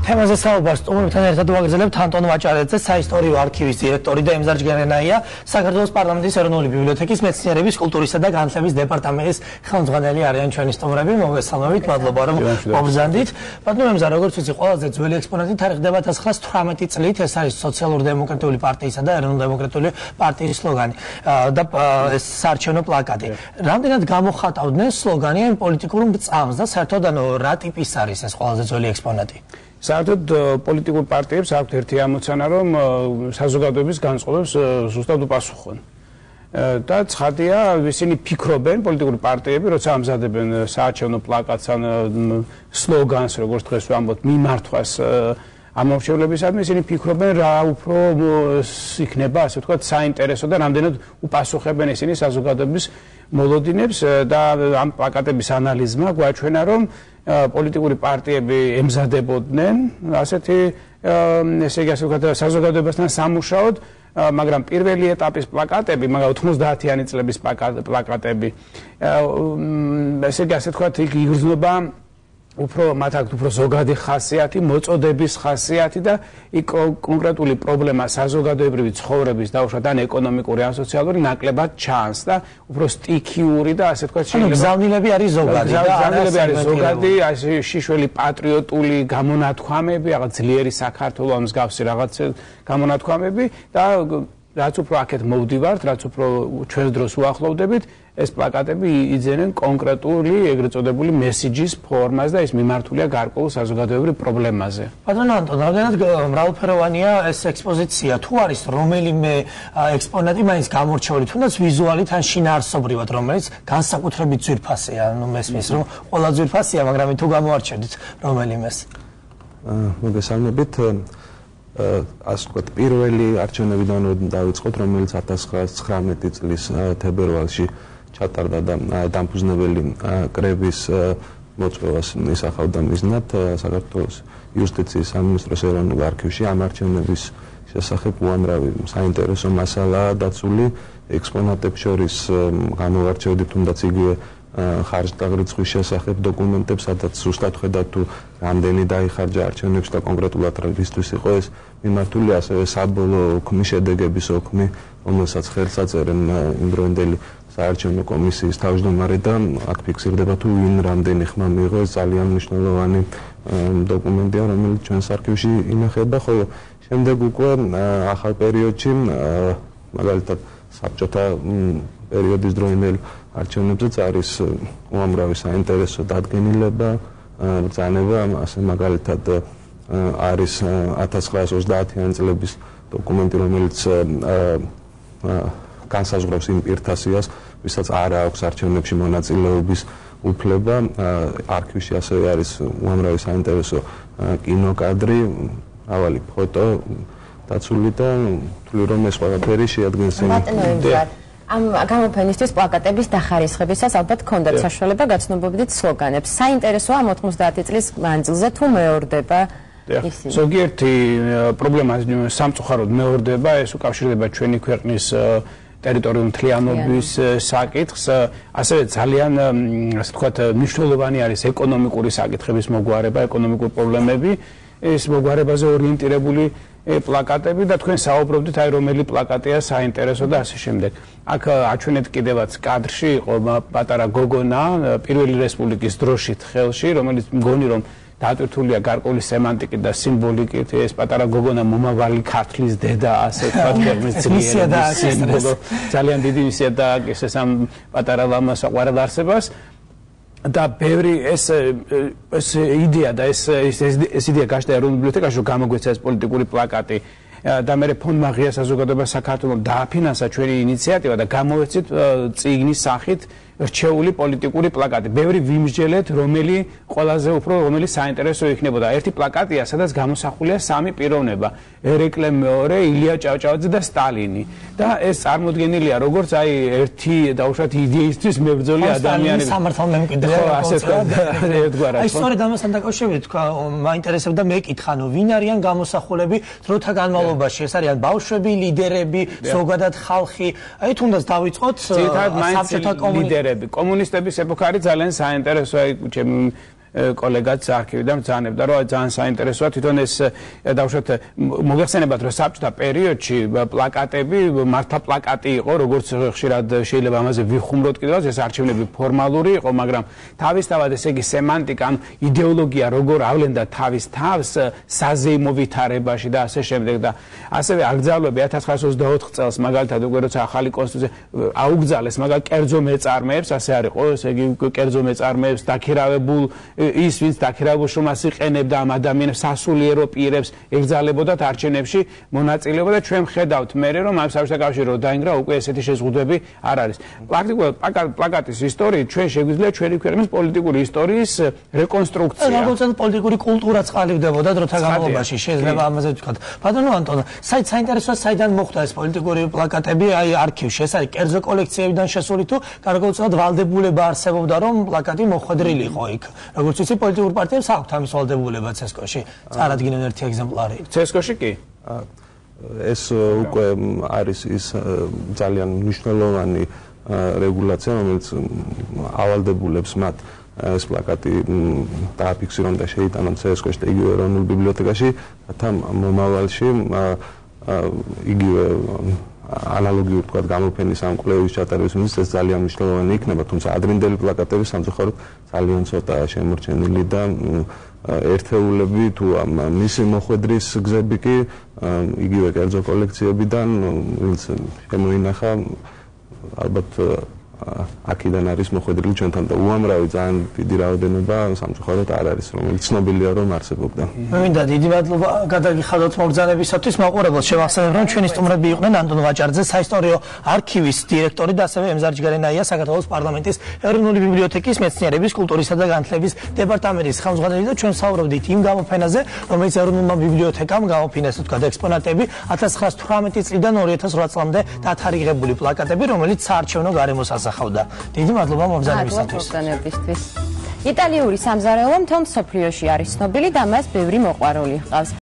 თემაზე საუბარს სტუმრებთან ერთად ვაგრძელებთ ანტონ ვაჭარაძე, საისტორიო არქივის დირექტორი და ემზარ ჯგერენაია, საქართველოს პარლამენტის ეროვნული ბიბლიოთეკის მეცნიერების, კულტურისა და განათლების დეპარტამენტის ხელმძღვანელი არიან ჩვენი სტუმრები. მოგესალმებით, მადლობა რომ მობრძანდით. ბატონო ემზარ, როგორც ვიცი, ყველაზე ძველი ექსპონატი თარიღდება 1918 წლით, ეს არის სოციალურ-დემოკრატიული პარტიისა და ეროვნულ-დემოკრატიული პარტიის სლოგანი და ეს საარჩევნო პლაკატი. რამდენად გამოხატავდნენ სლოგანი ამ პოლიტიკურ მწამს და საერთოდ რა ტიპის არის ეს ყველაზე ძველი ექსპონატი? საერთოდ პოლიტიკურ პარტიებს აქვთ ერთი ამოცანა, რომ საზოგადოების განწყობებს ზუსტად უპასუხონ. და ცხადია, ისინი ფიქრობენ პოლიტიკური პარტიები, როცა ამზადებენ საარჩევნო პლაკატს ან სლოგანს, როგორც დღეს ვამბობთ, მიმართვას ამორჩევლებისადმი, ისინი ფიქრობენ რა უფრო იქნება, ასე ვთქვათ, საინტერესო და რამდენად უპასუხებენ ისინი საზოგადოების მოლოდინებს და ამ პლაკატების ანალიზმა გვაჩვენა, რომ პოლიტიკური პარტიები ემზადებოდნენ ასეთი ესე იგი ასე ვთქვათ საზოგადოებასთან სამუშაოდ, მაგრამ პირველი ეტაპის პლაკატები, მაგრამ 90-იანი წლების პლაკატები ესე იგი ასე ვთქვათ იგრძნობა უფრო მათ აქვთ უფრო ზოგადი ხასიათი, მოწოდების ხასიათი და იქ კონკრეტული პრობლემა საზოგადოებრივი ცხოვრების დაუშვათ ან ეკონომიკური ან სოციალური ნაკლებად ჩანს და უფრო სტიქიური და ასე ვთქვათ შეიძლება გზავნილები არის ზოგადი და გზავნილები არის ზოგადი, ასე შიშველი პატრიოტული გამონათქვამები, რაღაც ძლიერი საქართველოს მსგავსი რაღაც გამონათქვამები და რაც უფრო აქეთ მოვდივართ, რაც უფრო ჩვენს დროს უახლოვდებით, ეს პლაკატები იძენენ კონკრეტული ეგრეთ წოდებული მესიჯის ფორმას და ის მიმართულია გარკვეულ საზოგადოებრივ პრობლემაზე. ბატონო ანტონ, რამდენად მრავალფეროვანია ეს ექსპოზიცია? თუ არის რომელიმე ექსპონატი მაინც გამორჩეული, თუნდაც ვიზუალით ან შინაარსობრივად, რომელიც განსაკუთრებით ძვირფასია, ანუ მესმის რომ ყველა ძვირფასია, მაგრამ თუ გამოარჩევთ რომელიმეს? მოგესალმებით. ასე ვთქვათ, პირველი არჩევნებიდან დავიწყოთ, რომელიც 1919 წლის თებერვალში ჩატარდა და დამფუძნებელი კრების მოწვევას ისახავდა მიზნად საქართველოს იუსტიციის სამინისტროს ეროვნულ არქივში. ამ არჩევნების შესახებ უამრავი საინტერესო მასალაა დაცული. ექსპონატებს შორის გამოვარჩევდი თუნდაც იგივე ხარჯ-დაღრიცხვის შესახებ დოკუმენტებს, სადაც ზუსტად ხედავთ თუ რამდენი დაიხარჯა არჩევნებში და კონკრეტულად რისთვის იყო ეს მიმართული, ასევე საბოლოო ოქმის შედეგების ოქმი, რომელსაც ხელს აწერენ იმდროინდელი საარჩევნო კომისიის თავმჯდომარე და აქ ფიქსირდება თუ ვინ რამდენი ხმა მიიღო. ეს ძალიან მნიშვნელოვანი დოკუმენტია, რომელიც ჩვენს არქივში ინახება, ხოლო შემდეგ უკვე ახალ პერიოდში, მაგალითად საბჭოთა პერიოდის დროინდელ არჩევნებზეც არის უამრავი საინტერესო დადგენილება, ბრძანება, ასე მაგალითად არის 1930-იანი წლების დოკუმენტი, რომელიც განსაზღვრავს იმ პირთა-სიას, ვისაც არ აქვს არჩევნებში მონაწილეობის უფლება. არქივში ასევე არის უამრავი საინტერესო კინოკადრი, მრავალი ფოტო დაცული და თვლი რომ ეს ყველაფერი შეადგენს ამ გამოფენისთვის პლაკატების დახარისხებისას ალბათ გქონდათ საშუალება გაცნობობდით სლოგანებს. საინტერესოა 90 წლის მანძილზე თუ მეორდება ისინი. ზოგიერთი პრობლემა სამწუხაროდ მეორდება, ეს უკავშირდება ჩვენი ქვეყნის ტერიტორიული მთლიანობის საკითხს, ასევე ძალიან ასე ვთქვათ მნიშვნელოვანი არის ეკონომიკური საკითხების მოგვარება, ეკონომიკური პრობლემები, ეს მოგვარებაზე ორიენტირებული პლაკატები და თქვენ საუბრობდით აი რომელი პლაკატია საინტერესო და ასე შემდეგ. აქ აჩვენეთ კიდევაც კადრში იყო პატარა გოგონა პირველი რესპუბლიკის დროშით ხელში, რომელიც მგონი რომ დატვირთულია გარკვეული სემანტიკით და სიმბოლიკით. ეს პატარა გოგონა მომავალი ქართლის დედა, ასე ვთქვათ, ქვეყნის ძლიერი სიმბოლო, ძალიან დიდი მისია დააკისრეს ამ პატარა ლამას საყვარელ არსებას. და ბევრი ეს იდეა და ეს იდეა გაჩნდა ეროვნულ ბიბლიოთეკაში, რომ გამოგვეცა ეს პოლიტიკური პლაკატი და მე ფონ მაღია საზოგადოება საქართველოს დააფინანსა ჩვენი ინიციატივა და გამოვეცით წიგნის სახით რჩეული პოლიტიკური პლაკატი. ბევრი ვიმსჯელეთ, რომელი საინტერესო იქნებოდა. ერთი პლაკატია, სადაც გამოსახულია სამი პიროვნება: ერეკლე მეორე, ილია ჭავჭავაძე და სტალინი. და ეს წარმოდგენილია როგორც აი ერთი დაუშვათ იდეისთვის მებრძოლი ადამიანები. სამართალ მემკვიდრე ასე ერთგვარად. აი სწორედ ამასთან დაკავშირებით თქვა, მაინტერესებდა მეკითხა, ვინ არიან გამოსახულები დროთა განმავლობაში? ეს არიან ბავშვები, ლიდერები, ზოგადად ხალხი. აი თუნდაც დავიწყოთ საბჭოთა კომუნისტების ეპოქა არის ძალიან საინტერესო, აი კოლეგაც არქივიდან ბრძანებდა, რომ ძალიან საინტერესოა თვითონ ეს დავუშვათ მოგეხსენებათ, რომ საბჭოთა პერიოდში პლაკატები მართა პლაკატი იყო, როგორც ხშირად შეიძლება ამაზე ვიხუმროთ კიდევაც, ეს არჩევნები ფორმალური იყო, მაგრამ თავისთავად ესე იგი სემანტიკა, ან იდეოლოგია როგორ ავლენდა თავის თავს საზეიმო ვითარებაში და ასე შემდეგ და ასევე აკრძალვები 1924 წელს მაგალითად უკვე როცა ახალი კონსტიტუცია აუგზალეს მაგალითად კერძო მეწარმეებს, ასე არ იყო, ესე იგი კერძო მეწარმეებს დაქირავებულ ის ვინც დაქირავებულ შრომას იყენებდა ამ ადამიანებს სასულიერო პირებს ეკრძალებოდათ არჩევნებში მონაწილეობა და ჩვენ ხედავთ მე რომ ამ საბჭოთა კავშირი რო დაინგრა უკვე ესეთი შეზღუდვები არ არის. პრაქტიკულად პლაკატის ისტორიით ჩვენ შეგვიძლია ჩვენი ქვეყნის პოლიტიკური ისტორიის რეკონსტრუქცია. როგორც პოლიტიკური კულტურაც ყალიბდებოდა დროთა განმავლობაში, შეიძლება ამაზე ვთქვათ. ბატონო ანტონ, საინტერესოა საიდან მოხდა ეს პოლიტიკური პლაკატები, აი არქივში, ეს არის კერძო კოლექციებიდან შესული თუ გარკვეულწილად ვალდებულება არსებობდა რომ პლაკატი მოხვედრილი იყო იქ. როგორც ვიცი, პოლიტიკურ პარტიებს აქვთ ამის ვალდებულება CSKO-ში. წარადგინონ ერთი ეგზემპლარი. CSKO-ში კი? ეს უკვე არის ის ძალიან მნიშვნელოვანი რეგულაცია, რომელიც ავალდებულებს მათ ეს პლაკატი დააფიქსირონ და შეიტანონ CSKO-ში და იგივე ეროვნულ ბიბლიოთეკაში, რათა მომავალში იგივე ანალოგიურ თქვა გამოფენის ამ კვლევის ჩატარების მიზნით ეს ძალიან მნიშვნელოვანი იქნება, თუმცა ადრინდელი პლაკატები სამწუხაროდ ძალიან ცოტა შემორჩენილი და ერთეულები თუ მისი მოხვედრის გზები კი იგივე კერძო კოლექციებიდან ვინც შემოინახა ალბათ აქედან არის მოხვედრილი ჩვენთან და უამრავი ძალიან დიდი რაოდენობა სამწუხაროდ არ არის, რომელიც ცნობილია რომ არსებობდა. მე მინდა დიდი მადლობა გადაგიხადოთ მოგზაურობისათვის, მაყურებელს შევახსენებ რომ ჩვენი სტუმრები იყვნენ ანტონ ვაჭარძე, საისტორიო არქივის დირექტორი და ასევე ემზარ ჯგარენაია, საქართველოს პარლამენტის ეროვნული ბიბლიოთეკის მეცნიერების, კულტურისა და განათლების დეპარტამენტის ხელმძღვანელი და ჩვენ საუბრობდით იმ გამოფენაზე, რომელიც ეროვნულმა ბიბლიოთეკამ გამოფინეს, თქვა ექსპონატები 1918 წლიდან 2008 წლამდე დათარიღებული პლაკატები, რომელიც საარჩევნო გარემოს ასახავდა. დიდი მადლობა მოგზაურობისათვის. იტალიური სამზარეულო მთელ მსოფლიოში არის ცნობილი და მას ბევრი მოყვარული ჰყავს.